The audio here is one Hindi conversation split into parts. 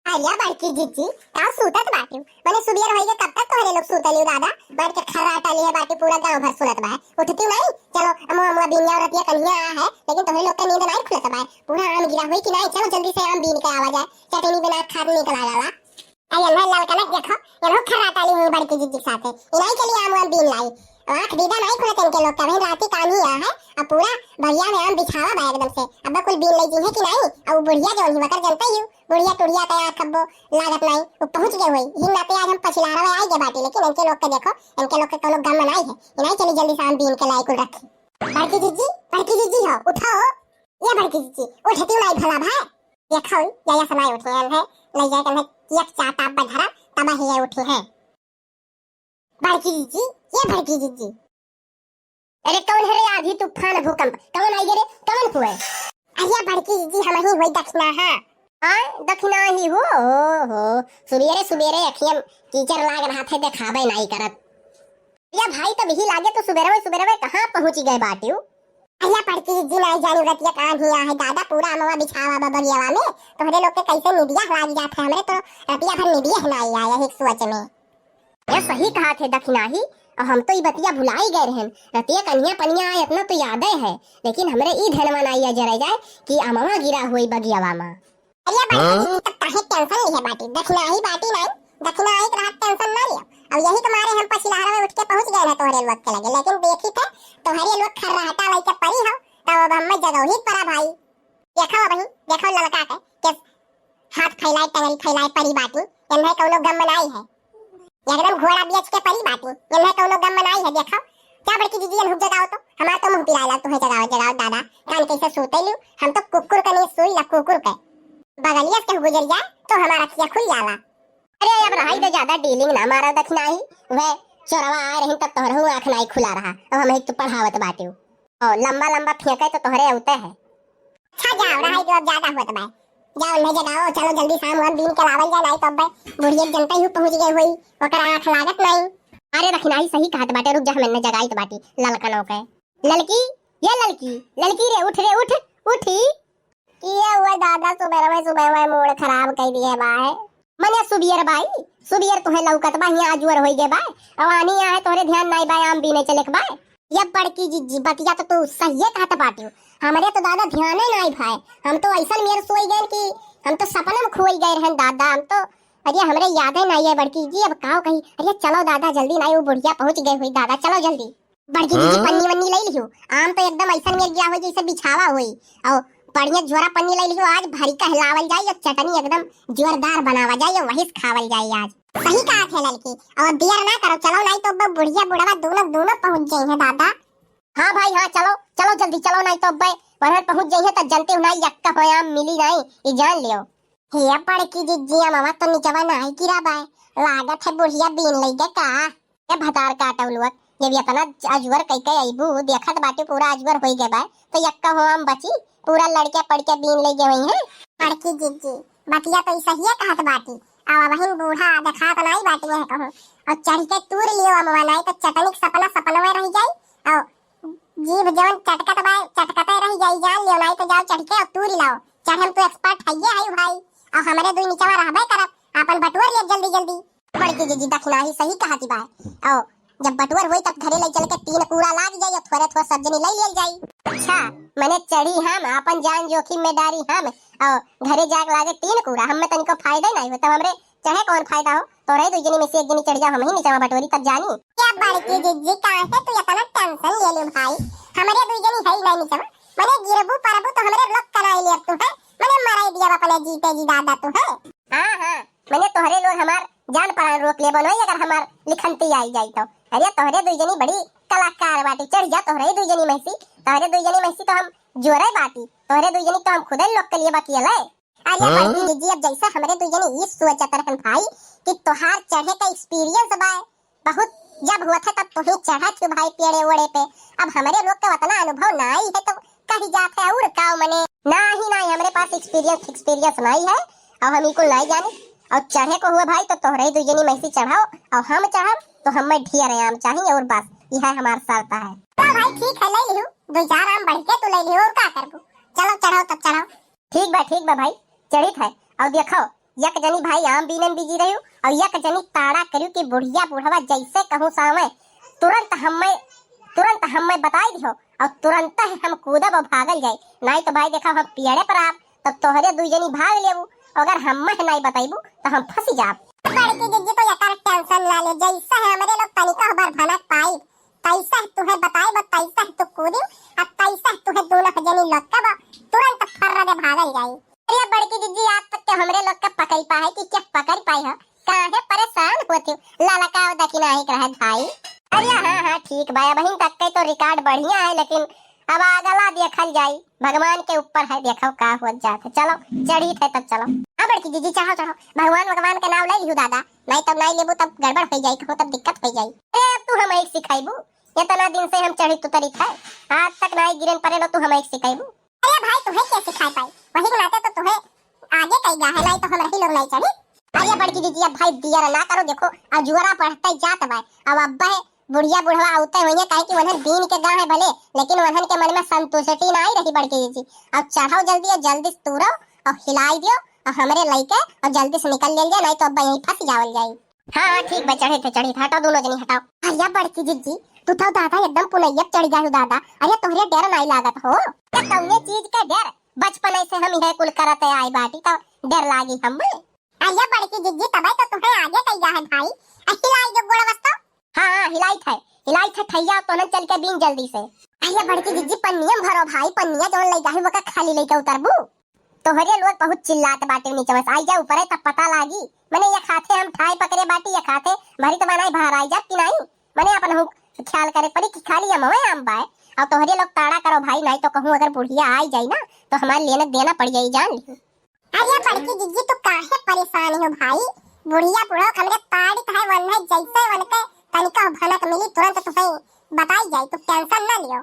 आलिया बड़की जीजी का सूतत बाटी मने सुबियर होई के कब तक तोहरे लोग सूतलियो दादा बैठ के खर्राटा लिए बाटी पूरा गांव भर सुनत बा उठती नहीं चलो अमो बिनिया रतिया कन्या है लेकिन तोहरे लोग का नींद नहीं खुलत बा पूरा आम गिरा होई कि नहीं चलो जल्दी से आम बीन के आवा जाए चटनी बिना खाद निकल आ जाला आई अल्लाह लाल कनक देखो ये लोग खर्राटा ली हुई बड़की जीजी के साथ इनाई के लिए आम बीन लाई आंख दीदा नहीं खुलत इनके लोग कभी राती काम ही है अब पूरा भैया में आम बिछावा बा एकदम से अब कुल बीन लई जी है कि नहीं अब बुढ़िया जो ही वकर जनता ही बुढ़िया टुड़िया तैयार कब्बो लागत नहीं वो पहुंच गए हुई हिन नाते आज हम पछिला रहे आई के बाटी लेकिन इनके लोग के देखो इनके लोग के कोनो गम नहीं है इनाई चली जल्दी शाम बीन के लाई कुल रखी बड़की जीजी हो उठो ये बड़की जीजी उठती नहीं भला भाई देखो या समय उठे है ले जाए कने एक चाटा बधरा तब ही उठे है बड़की जीजी ये बड़की जीजी अरे कौन है रे आधी तूफान भूकंप कौन आई रे कौन हुए अरे बड़की जीजी हम ही वही दक्षिणा है हां दक्षिणा ही हो सुबेरे अखियम कीचड़ लाग रहा थे देखाबे नहीं करत या भाई तब ही लागे तो सुबेरे कहां पहुंच गए बाटियो अरे बड़की जीजी नहीं जानी रतिया कहां ही है दादा पूरा अमवा बिछावा बबरियावा में तोहरे लोग के कैसे निदिया लाग जात है हमरे तो रतिया भर निदिया नहीं आया एक सोच में ये सही कहा थे दक्षिणा ही और हम तो ये बतिया भुलाई गए रहन रतिया कन्या पनिया आए इतना तो याद है लेकिन हमरे ई धनवा नहीं जरे जाए कि अमवा गिरा हुई बगियावा में अरे बाटी तब काहे टेंशन नहीं है बाटी दक्षिणा ही बाटी नहीं दक्षिणा ही रात टेंशन ना लियो अब यही तुम्हारे हम पछिलारा में उठ के पहुंच गए ना तोहरे लोग के लगे लेकिन देखी थे तुम्हारे लोग खर्राटा लई के परी हो तब हम जगह ही परा भाई देखो लड़का के हाथ फैलाए टंगरी फैलाए परी बाटी इनमें कोनो गम बनाई है एकदम घोड़ा बेच के परी बाटी इनमें कोनो गम बनाई है देखो क्या बड़की जीजी हम जगाओ तो हमार तो मुंह पिराला तू है जगाओ दादा कान कैसे सोते लियो हम तो कुकुर कनी सोई ला कुकुर के बगलिया से गुजर जाए तो हमारा अखियां खुल जाला अरे अब रहाई तो ज्यादा डीलिंग ना मारा दक्षिणा ही वे चोरवा आ रही तब तोहर हूं आंख नहीं खुला रहा अब हम एक तो पढ़ावत बाटियो और लंबा फेंके तो तोहरे औते है अच्छा जाओ रहाई तो अब ज्यादा होत बा जाओ ले जगाओ चलो जल्दी शाम हम दिन के लावल जाए नहीं तो अब बुढ़िया जनता ही पहुंच गई हुई ओकर आंख लागत नहीं अरे दक्षिणा ही सही कहत बाटे रुक जा हमने जगाई तो बाटी ललकनो के लड़की रे उठी ये हुआ दादा सुबह में मूड खराब कर दिए बाय मने सुबियर तोहे लौकत बा हिया आजुर होई गे बाय अवानी है तोरे ध्यान नहीं बाय आम बीने चले के बाय ये बड़की जीजी बतिया तो तू सही कहत बाटियो हमरे तो दादा ध्यान ही नहीं भाई हम तो ऐसा मेरे सोई गए कि हम तो सपना में खोई गए रहन दादा हम तो अरे हमरे याद है नहीं है बड़की जी अब काओ कहीं अरे चलो दादा जल्दी नहीं वो बुढ़िया पहुंच गई हुई दादा चलो जल्दी बड़की जीजी पन्नी वन्नी ले लियो आम तो एकदम ऐसा मेर गया हो जैसे बिछावा हुई और बढ़िया जोरा पन्नी ले लियो आज भारी का हिलावल जाए और चटनी एकदम जोरदार बनावा जाए और वही खावल जाए आज सही कहा थे लड़की और देर ना करो चलो नहीं तो बुढ़िया बुढ़वा दोनों पहुंच जाए हैं दादा हाँ भाई हाँ चलो जल्दी चलो नहीं तो वहां पहुंच जाए तो जनते हो नहीं यक्का होया मिली नहीं ये जान लियो हे बड़की जीजी मामा तो नीचवा नहीं गिरा बाय लागत है बुढ़िया बीन ले दे का ये भतार काटौलुआ ये भी अपना अजवर कई आईबू देखत बाटे पूरा अजवर होई गे बाय तो यक्का हो हम बची पूरा लड़के पड़ के बीन ले गए हुई हैं बड़की जीजी बतिया तो सही है कहत बाटी अब वही बूढ़ा देखा तो नहीं बाटी है कहूं और चढ़ के तूर लियो अमवा नहीं तो चटनी सपना में रह जाई और जीभ जवन चटकता रह जाई जान लियो नहीं तो जाओ चढ़ के और तूर लाओ चाहे हम तो एक्सपर्ट है आई भाई और हमारे दुई नीचवा रहबे करब अपन बटुर ले जल्दी बड़की जीजी दक्षिणा ही सही कहती बा और जब बटुर होई तब घरे ले चल के 3 कूड़ा लाग जाई और थोड़े सब्जी ले लेल जाई अच्छा मैंने चढ़ी हम अपन जान जोखिम में डारी हम और घरे जाग लागे 3 कूड़ा हमें तनिको फायदा नहीं होता हमरे चाहे कौन फायदा हो तो रही 2 जनी में से एक जनी चढ़ जा हम ही नीचे बटोरी तब जानी क्या बड़की जीजी कहां से तू इतना टेंशन ले ले भाई हमारे 2 जनी है नहीं नीचे मैंने गिरबू परबू तो हमरे ब्लॉक कराई ले तू है मैंने मराई दिया अपने जीते जी दादा तू है हां मैंने तोहरे लोग हमार जान प्राण रोक ले बनोई अगर हमार लिखनती आई जाई तो अरे तोहरे 2 जनी बड़ी कलाकार बाटी चढ़ जा तोहरे 2 जनी में तोहरे 2 जनी में तो हम जोरे बाटी तोहरे 2 जनी तो हम खुद लोग के लिए बाकी है अरे बड़की जीजी अब जैसा हमरे 2 जनी ये सोचत रहन भाई कि तोहार चढ़े का एक्सपीरियंस बा बहुत जब हुआ था तब तो ही चढ़ा थी भाई पेड़े ओड़े पे अब हमारे लोग का उतना अनुभव नहीं है तो कहीं जाते है उड़ काओ मने नहीं हमरे पास एक्सपीरियंस नहीं है और हम इनको नहीं जाने और चढ़े को हुआ भाई तो तोहरे दू जनी मैसी चढ़ाओ और हम चढ़ब तो हमें ढेर आम चाहिए और बस यह हमार शर्त है। तो भाई ठीक है, ले लियो दो चार आम बढ़ के तो ले लियो और का करबो। चलो चढ़ाओ तब चढ़ाओ। ठीक बा भाई चढ़ित है। और देखो एक जनी भाई आम बीनन बीजी रही और एक जनी ताड़ा करियो कि बुढ़िया बुढ़वा जैसे कहूँ सामे तुरंत हमें बताई दियो और तुरंत ही हम कूदब और भागल जाए। नहीं तो भाई देखा हम पेड़े पर आब तब तोहरे दू जनी भाग लेबू, अगर हमें नहीं बताइबू तो हम फंसी जाब। बड़की जिज्जी तो यकार टेंशन ना ले, जैसा है हमरे लोग तनिका बार भनक पाई तैसा तुहे बताई बस तैसा तू कूदी और तैसा तुहे दोनों जनी लटकब तुरंत फर्रा दे भागल जाई। अरे बड़की जिज्जी आज तक के हमरे लोग का पकड़ पाए कि क्या पकड़ पाई है, काहे परेशान होती लाला का दखिना ही रहे भाई। अरे हाँ ठीक भाई बहन तक के तो रिकॉर्ड बढ़िया है, लेकिन अब अगला देखल जाई भगवान के ऊपर है, देखो का हो जाते। चलो चढ़ी थे तब चलो। हाँ बड़की जीजी चढ़ो भगवान के नाम ले लियो दादा, नहीं तब नहीं लेबू तब गड़बड़ हो जाई, कहो तब दिक्कत हो जाई। अरे अब तू हमें सिखाइबू, इतना दिन से हम चढ़ी तू तरीका है आज तक नहीं गिरन पड़े लो, तू हमें सिखाइबू। अरे भाई तुम्हें क्या सिखा पाई, वही बनाते तो तुम्हें आगे कहीं गा है, नहीं तो हम रही लोग नहीं चढ़ी। अरे बड़की जीजी अब भाई दिया ना करो, देखो अब जुआरा पढ़ते जात भाई अब अब्बा है बुढ़िया बुढ़वा आते हुए काहे कि वहन दीन के गाँव है भले, लेकिन वहन के मन में संतुष्टि नहीं रही बड़की जीजी। अब चढ़ाओ जल्दी और जल्दी से तूरो और हिलाई दियो और हमरे लइके और जल्दी से निकल ले जाए, नहीं तो अब यहीं फंस जावल जाई। हाँ ठीक बा चढ़े थे हटाओ दोनों जनी हटाओ। अरे बड़की जीजी तू तो दादा एकदम पुनैया चढ़ जाऊ दादा, अरे तोहरे डर नहीं लागत हो? कौने चीज का डर, बचपन से हम यह कुल करते आई बाटी तो डर लागी हमें। अरे बड़की जीजी तब तो तुम्हें आगे कहीं जा है भाई, हिलाई जो गोड़ा वस्ता। हाँ हिलाई थे ठैया तो न चल के बीन जल्दी से। अरे बड़की जीजी पन्निया भरो भाई, पन्निया जोन ले जाही वका खाली लेके उतरबू। तोहरे लोग बहुत चिल्लात बाटे नीचे, बस आई जा ऊपर है तब पता लागी। मैंने ये खाते हम ठाई पकड़े बाटी ये खाते भरी तो बनाई बाहर आई जा कि नहीं, मैंने अपन ख्याल करे पड़ी कि खाली हम होए आम बाय और तोहरे लोग ताड़ा करो भाई, नहीं तो कहूं अगर बुढ़िया आई जाई ना तो हमारे लेने देना पड़ जाई जान ली। अरे बड़की जीजी तो काहे परेशान हो भाई, बुढ़िया बुढ़ो हमरे ताड़ी है वन है जैसे वन के तनिका भनक मिली तुरंत तुम्हें बताई जाए, तो टेंशन ना लियो।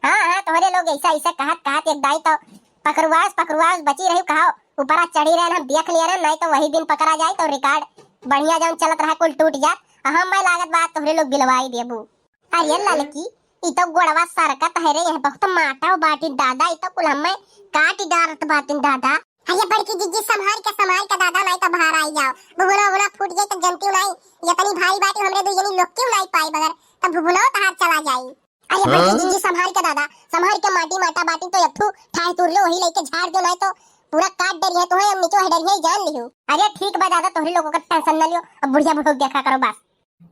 हाँ तोहरे लोग ऐसा कहत एक दाई तो पकड़वास बची रही कहो ऊपर चढ़ी रहे हम देख लिया नहीं तो वही दिन पकड़ा जाए तो रिकॉर्ड बढ़िया जौन चलत रहा कुल टूट जात। हम मैं लागत बात तोहरे लोग गिलवाई देबू। अरे ललकी ई तो गोड़वा सरकत है रे, यह बहुत माटा बाटी दादा, ई तो कुल हमें काट डारत बाटिन दादा। अरे बड़की जीजी संभाल के दादा नहीं तो बाहर आई जाओ, भुभुना फूट जाए तो जनती नहीं, ये तनी भारी बाटी हमरे दो जनी लोग क्यों नहीं पाई बगैर तब भुभुना तो हाथ चला जाई। अरे बड़की जीजी संभाल के दादा, संभाल के माटा बाटी तो यथू ठाई तुर लो वही लेके झाड़ दो, नहीं तो पूरा काट डरिए तो है हम नीचे डरिए जान लियो। अरे ठीक बा दादा तोहरे लोगों का टेंशन ना लियो, अब बुढ़िया बुढ़ो देखा करो बस।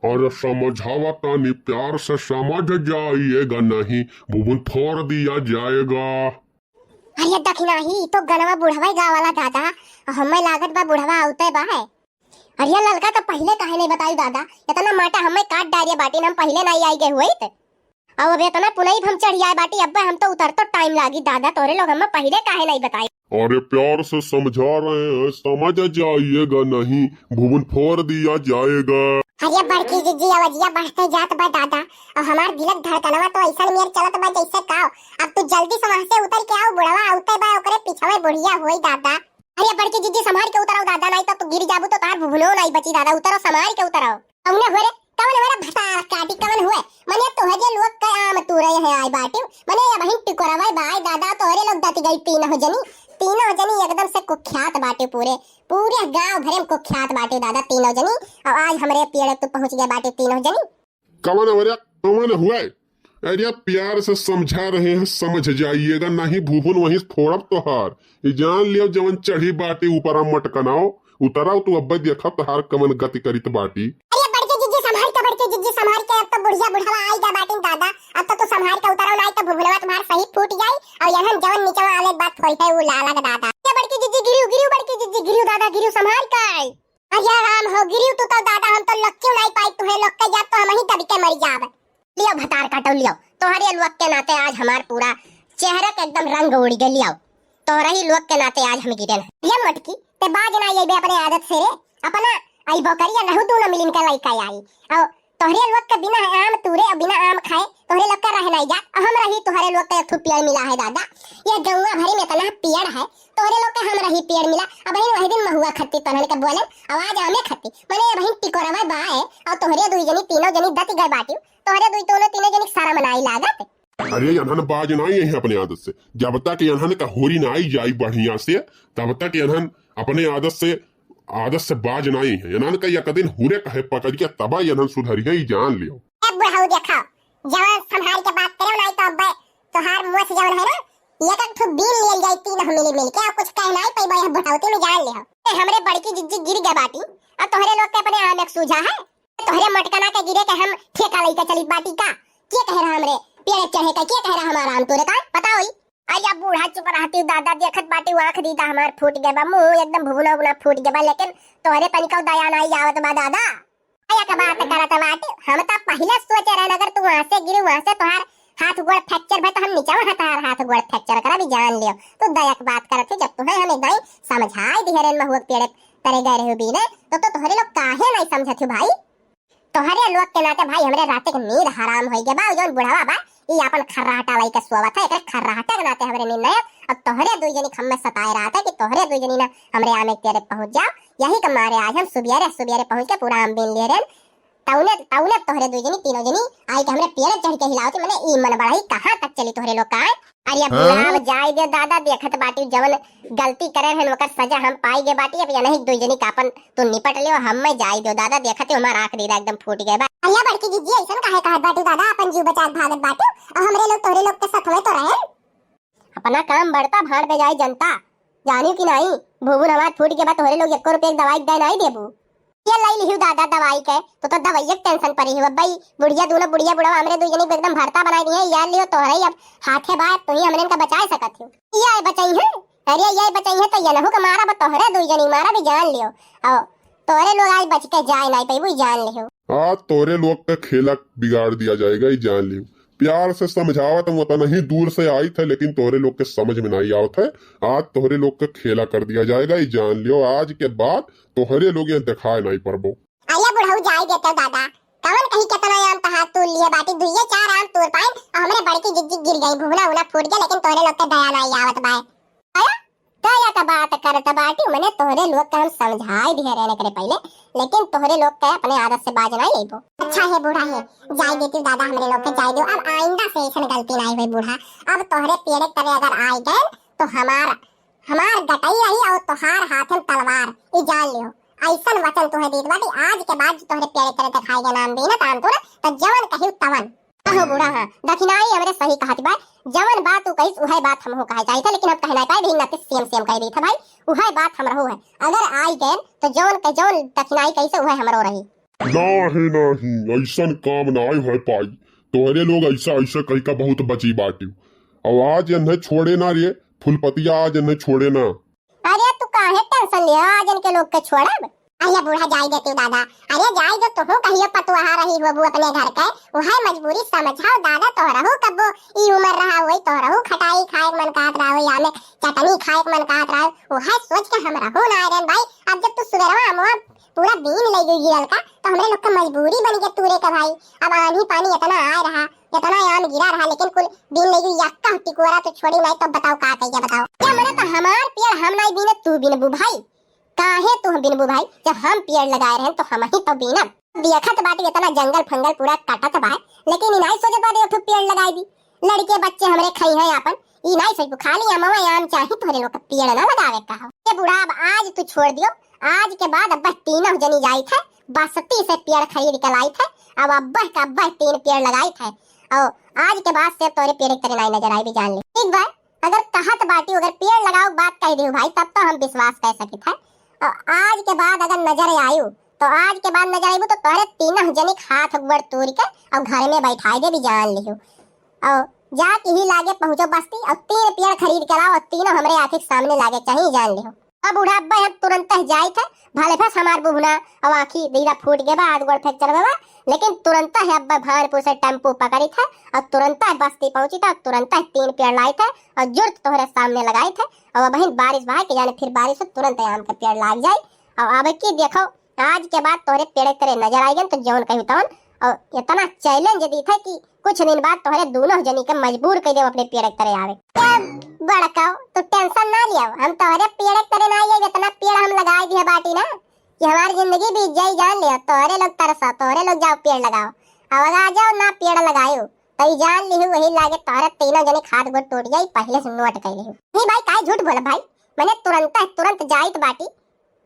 और समझावा तानी प्यार से समझ जाइएगा, नहीं भूबुन फोड़ दिया जाएगा। अरे दखना ही तो गनवा बुढ़वा गाँव वाला दादा, हमें लागत बा बुढ़वा आउते बा है। अरे ललका तो पहले काहे नहीं बताई दादा, इतना माटा हमें काट डारिए बाटी हम पहले नहीं आई गए हुए थे, अब इतना पुनई हम चढ़ी आए बाटी अब हम तो उतर तो टाइम लागी दादा, तोरे लोग हमें पहले काहे नहीं बताई। अरे प्यार से समझा रहे हैं समझ जाइएगा, नहीं भूबुन फोड़ दिया जाएगा। अरे बड़की जीजी आवाजिया बढ़ते जात बा दादा, और हमार दिलक धड़कनवा तो ऐसा मेर चलत बा जैसे काओ। अब तू जल्दी से वहां से उतर के आओ, बुढ़वा आउते बा ओकरे पीछे बुढ़िया होई दादा। अरे बड़की जीजी संभाल के उतरो दादा, नहीं तो तू गिर जाबू तो तार भुभुनो नहीं बची दादा, उतरो संभाल के उतरो। औने होरे कवन मेरा भटा काटी कवन हुए मने तोहरे लोग का आम तू रहे है आई बाटी मने ये बहिन टिकोरावा बाय दादा तोहरे लोग दती गई तीनों जनी एकदम से कुख्यात बाटे, पूरे गांव भरे में कुख्यात बाटे दादा तीनों जनी, और आज हमरे पेड़ तू पहुंच गया बाटे तीनों जनी। कवन वरिया कवन हुए? अरे प्यार से समझा रहे हैं समझ जाइएगा, नहीं भूबुन वहीं फोड़ब तोहार। ये जान लियो जवन चढ़ी बाटी ऊपर मटकनाओ उतराओ तू अब्बे देखा तोहार कवन गति करित बाटी। अरे बड़के जीजी संभाल के अब तो बुढ़िया बुढ़वा आई जा बाटी दादा, अब तो तू संभाल के उतरो नहीं तो भुभुलवा तुम्हार सही फूट जाई और यहन जवन नीचे आले बात होई है वो लाला का दादा। ये बड़की जीजी गिरियो बड़की जीजी गिरियो दादा गिरियो संभाल के। अरे राम हो गिरियो तू तो दादा, हम तो लक्ष्य नहीं पाई तुहे लोग के जा तो हम ही दब के मर जाब। लियो भतार काटो लियो, तोहरे लोग के नाते आज हमार पूरा चेहरा के एकदम रंग उड़ गए, लियो तोहरे ही लोग के नाते आज हम गिरल। ये मटकी ते बाज ना ये बे अपने आदत से रे अपना आई बकरिया नहु दोनों मिलिन के लइका आई और तोहरे लोग के बिना आम तूरे और बिना आम खाए तोहरे लोग का रह नहीं जा। हम रही तोहरे लोग का एक पेड़ मिला है दादा, ये गौवा भरी में इतना पेड़ है, तोहरे लोग का हम रही पेड़ मिला। अब बहन वही दिन महुआ खत्ती तोहरे के बोले आवाज आमे खत्ती मने बहन टिकोरवा बा है और तोहरे दुई जनी तीनों जनी दत गए बाटी, तोहरे दुई दोनों तीनों जनी सारा मनाई लागत। अरे यहन बाज ना ही अपने आदत से, जब तक यहन का होरी ना आई जाई बढ़िया से तब तक यहन अपने आदत से बाज नहीं है। यहन का एक दिन हुरे कहे पकड़ के तबा यहन सुधरिया ही जान लियो। अब बुढ़ाऊ देखा जवान संभाल के बात करे नहीं तो अब तोहार मुंह से जवन है ना ये का ठो बीन लेल जाई तीन मिल मिल के और कुछ कहना ही पई यह बुढ़ाऊते में जान ले हमरे बड़की जिज्जी गिर गए बाटी और तोहरे लोग के अपने आम एक सूझा है, तोहरे मटकना के गिरे के हम ठेका लई के चली बाटी का के कह रहा हमरे पेड़ चढ़े का के कह रहा हमारा आम तोरे का पता होई। आया बूढ़ा चुप रहती दादा देखत बाटी आंख दीदा हमार फूट गए बा, मुंह एकदम भुवना बुना फूट गए बा, लेकिन तोहरे पनिका दया नहीं आवत बा दादा। आया का बात करत बाटी हम त पहले सोचे रहन अगर तू वहां से गिरी वहां से तोहार हाथ गोड़ फ्रैक्चर भई तो हम नीचे हतार हाथ गोड़ फ्रैक्चर करा भी जान लियो। तो दया की बात करत जब तू है हम एकदम समझाई दिहरे महुआ पेड़ तरे गए रहे भी ने तो तोहरे लोग काहे नहीं समझत भाई। तोहरे लोग के नाते भाई हमरे रात के नींद हराम होई गए बा, जोन बुढ़ावा बा ई अपन खर्राटा लाई के सोवत है, एकरे खर्राटा के नाते हमरे नींद नहीं। अब तोहरे दुई जनी खम्मे सताए रहा था कि तोहरे दुई जनी ना हमरे आमे तेरे पहुंच जाओ, यही के मारे आज हम सुबेरे पहुंच के पूरा आम बीन ले रहे तौने तोहरे दुई जनी तीनों जनी आई के हमरे पेड़ चढ़ के हिलावती मने ई मन बढ़ाई कहां तक चली तोहरे लोग का। अरे अब बुलाव जाय दे दादा देखत बाटी जवन गलती करे हन ओकर सजा हम पाई गे बाटी। अब नहीं दुई जनी कापन तू निपट लियो हम मैं जाय दो दादा देखते हमार आंख दीदा एकदम फूट गए बा। अल्लाह बड़की जिज्जी ऐसन काहे कहत बाटी दादा अपन जीव बचा भागत बाटी और हमरे लोग तोहरे लोग के साथ में तो रहे अपना काम बढ़ता भाड़ पे जाए जनता जानी कि नहीं भूबुन हमार फूट के बाद तोहरे लोग 1 रुपया दवाई दे नहीं देबू ये लाई लिहू दादा दवाई के तो दवाई टेंशन पड़ी है भाई। बुढ़िया दोनों बुढ़िया बुढ़ा हमरे दू जनी एकदम भरता बनाई दिए यार लियो तोहरे अब हाथे बात तू ही हमरे का बचा सकत हो ये बचाई है। अरे ये बचाई है तो ये नहु के मारा बा तोहरे दू जनी मारा भी जान लियो और तोहरे लोग आज बच के जाए नहीं पाई जान लियो। आज तोरे लोग का खेला बिगाड़ दिया जाएगा ये जान लियो। प्यार से समझावत वो तो नहीं दूर से आई थे लेकिन तोहरे लोग के समझ में नहीं आवत है। आज तोहरे लोग का खेला कर दिया जाएगा ये जान लियो। आज के बाद तोहरे लोग ये दिखाए नहीं परबो। आया बुढ़ाऊ जाई देते दादा कवन कहीं कितना आम तहा तू लिए बाटी दुइये 4 आम तोड़ पाए और हमरे बड़की जिज्जी गिर गई भुवना उना फूट गया लेकिन तोहरे लोग के दया नहीं आवत बाए। आया दया का बात करत बाटी मने तोहरे लोग का हम समझाई दिए रहने करे पहले लेकिन तोहरे लोग के अपने आदत से बाज नहीं लेबो। अच्छा है बूढ़ा है जाय देती दादा हमरे लोग के जाय दो अब आइंदा से ऐसा गलती नहीं हुई बूढ़ा। अब तोहरे पेड़ तरे अगर आई गए तो हमार गटाई रही और तोहार हाथ में तलवार ई जान लियो। ऐसन वचन तुहे देत बाटी आज के बाद तोहरे पेड़ तरे दिखाई के नाम देना तान तो ना तो जवन कहियो तवन कहो बूढ़ा हां दखिनाई हमरे सही कहत बा जवन बात तू कहिस उहे बात हमहु कहे जाई था लेकिन अब कहना पाए भी ना सेम कह दी था भाई उहे बात हमरो है अगर आई गए तो जवन दखिनाई कहिसे उहे हमरो रही। नहीं ऐसन काम नहीं हो पाई तोहरे लोग ऐसा कहीं का बहुत बची बाटी और आज इन्हें छोड़े ना रे फुलपतिया आज इन्हें छोड़े ना। अरे तू काहे टेंशन ले आज इनके लोग के छोड़ब। अरे बूढ़ा जाई देती दादा अरे जाई दो तो कहियो पतुहा रही हो अपने घर के वह मजबूरी समझाओ दादा तो रहू कबो ई उम्र रहा होई तो रहू खटाई खाए मन कहत रहा होई आमे चटनी खाए मन कहत रहा वह सोच के हम रहू ना रे भाई। अब जब तू सुबेरवा हमवा पूरा दिन ले गई गिरल का तो हमरे लोग का मजबूरी बन गई तूरे का भाई। अब आंधी पानी इतना आ रहा इतना आम गिरा रहा लेकिन कुल दिन ले गई यक्का टिकोरा तो छोड़ी नहीं तो बताओ का कहिए बताओ क्या मने तो हमार पेड़ हम नहीं बीने तू बीनबू भाई काहे तू बिनबू भाई जब हम पेड़ लगाए रहे तो हम ही तो बीनब। देखत बाटी इतना जंगल फंगल पूरा काटत बा लेकिन ई नहीं सोचत बाटी तो पेड़ लगाई दी लड़के बच्चे हमरे खई है अपन ई नहीं सोच खाली अमवा आम चाही तोरे लोग पेड़ ना लगावे का ये बूढ़ा अब आज तू छोड़ दियो। आज के बाद अब तीनों जनी जाई थे बासती से पेड़ खरीद के लाई थे अब अब्बा 3 पेड़ लगाई थे और आज के बाद से तोरे पेड़ करे नहीं नजर आई भी जान ले ठीक बा। अगर कहत बाटी अगर पेड़ लगाओ बात कह दियो भाई तब तो हम विश्वास कर सकित है और आज के बाद अगर नजर आयु तो आज के बाद नजर आयु तो तोरे तीनों जनी हाथ गोड़ तोड़ के और घर में बैठाई दे भी जान लियो और जाके ही लागे पहुंचो बस्ती और 3 पेड़ खरीद के लाओ और तीनों हमरे आंखों सामने लागे चाहिए जान लियो। अब बूढ़ा अब्बा हम तुरंत जाई थे भले फस हमार बुहना और आंखी दीदा फूट गए हाथ गोड़ फ्रैक्चर बा लेकिन तुरंत है अब्बा भानपुर से टेम्पो पकड़ी था और तुरंत बस्ती पहुंची था तुरंत 3 पेड़ लाई थे और जुर्त तोहरे सामने लगाई थे और बहन बारिश भाई के जाने फिर बारिश से तुरंत आम के पेड़ लाग जाए और अब की देखो आज के बाद तोहरे पेड़ तेरे नजर आई गए तो जौन कही तौन और इतना चैलेंज दी था कि कुछ दिन बाद तोहरे दोनों जनी के मजबूर कर दे अपने पेड़ के तरह आवे। क्या बड़काओ तो टेंशन ना लियो, हम तोहरे पेड़ के तरह ना आइए, इतना पेड़ हम लगाए दिए बाटी ना कि हमारी जिंदगी बीत जाई। जान लियो तोहरे लोग तरसा, तोहरे लोग जाओ पेड़ लगाओ, अब आ जाओ ना पेड़ लगायो तो जान लिहु वही लागे तोहरे तीनों जने खाद गोद टूट जाई, पहले से नोट कर लिहु। नहीं भाई काहे झूठ बोला भाई, मैंने तुरंत जाइत बाटी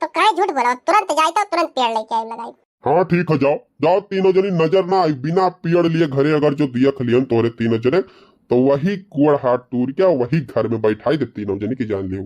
तो काहे झूठ बोला, तुरंत जाइत और तुरंत पेड़ लेके आई लगाई। हाँ ठीक है, जाओ जाओ, तीनों जनी नजर ना आई बिना पेड़ लिए घरे अगर जो दिया खलियन तोहरे तीनों जने तो वही कुड़ हाथ टूट गया, वही घर में बैठाई दे तीनों जनी की जान लियो।